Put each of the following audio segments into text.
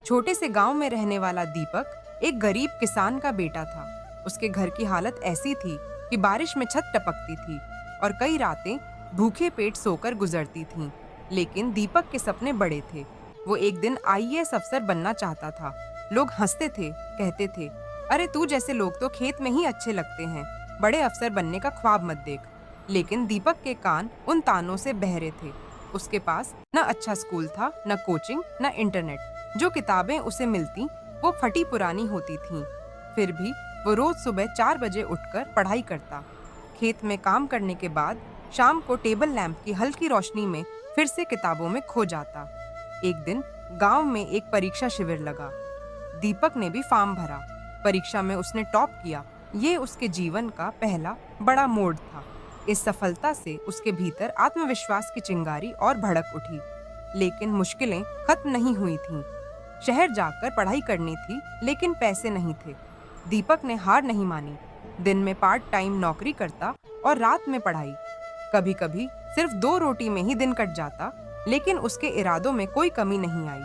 छोटे से गांव में रहने वाला दीपक एक गरीब किसान का बेटा था। उसके घर की हालत ऐसी थी कि बारिश में छत टपकती थी और कई रातें भूखे पेट सोकर गुजरती थीं। लेकिन दीपक के सपने बड़े थे। वो एक दिन आईएएस अफसर बनना चाहता था। लोग हंसते थे, कहते थे, अरे तू जैसे लोग तो खेत में ही अच्छे लगते हैं, बड़े अफसर बनने का ख्वाब मत देख। लेकिन दीपक के कान उन तानों से बहरे थे। उसके पास न अच्छा स्कूल था, न कोचिंग, न इंटरनेट। जो किताबें उसे मिलती वो फटी पुरानी होती थीं। फिर भी वो रोज सुबह 4 बजे उठकर पढ़ाई करता। खेत में काम करने के बाद शाम को टेबल लैंप की हल्की रोशनी में फिर से किताबों में खो जाता। एक दिन गांव में एक परीक्षा शिविर लगा। दीपक ने भी फॉर्म भरा। परीक्षा में उसने टॉप किया। ये उसके जीवन का पहला बड़ा मोड़ था। इस सफलता से उसके भीतर आत्मविश्वास की चिंगारी और भड़क उठी। लेकिन मुश्किलें खत्म नहीं हुई थीं। शहर जाकर पढ़ाई करनी थी, लेकिन पैसे नहीं थे। दीपक ने हार नहीं मानी। दिन में पार्ट टाइम नौकरी करता और रात में पढ़ाई। कभी कभी सिर्फ 2 रोटी में ही दिन कट जाता, लेकिन उसके इरादों में कोई कमी नहीं आई।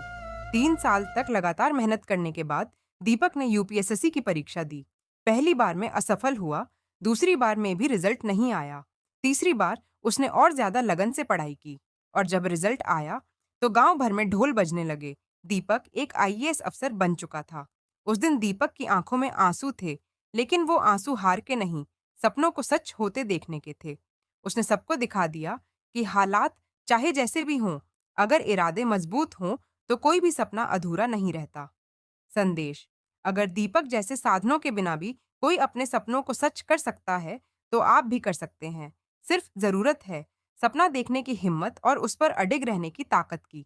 3 साल तक लगातार मेहनत करने के बाद दीपक ने यूपीएसएससी की परीक्षा दी। पहली बार में असफल हुआ, दूसरी बार में भी रिजल्ट नहीं आया। तीसरी बार उसने और ज्यादा लगन से पढ़ाई की और जब रिजल्ट आया तो गांव भर में ढोल बजने लगे। दीपक एक आईएएस अफसर बन चुका था। उस दिन दीपक की आंखों में आंसू थे, लेकिन वो आंसू हार के नहीं, सपनों को सच होते देखने के थे। उसने सबको दिखा दिया कि हालात चाहे जैसे भी हों, अगर इरादे मजबूत हों तो कोई भी सपना अधूरा नहीं रहता। संदेश: अगर दीपक जैसे साधनों के बिना भी कोई अपने सपनों को सच कर सकता है, तो आप भी कर सकते हैं। सिर्फ जरूरत है सपना देखने की हिम्मत और उस पर अडिग रहने की ताकत की।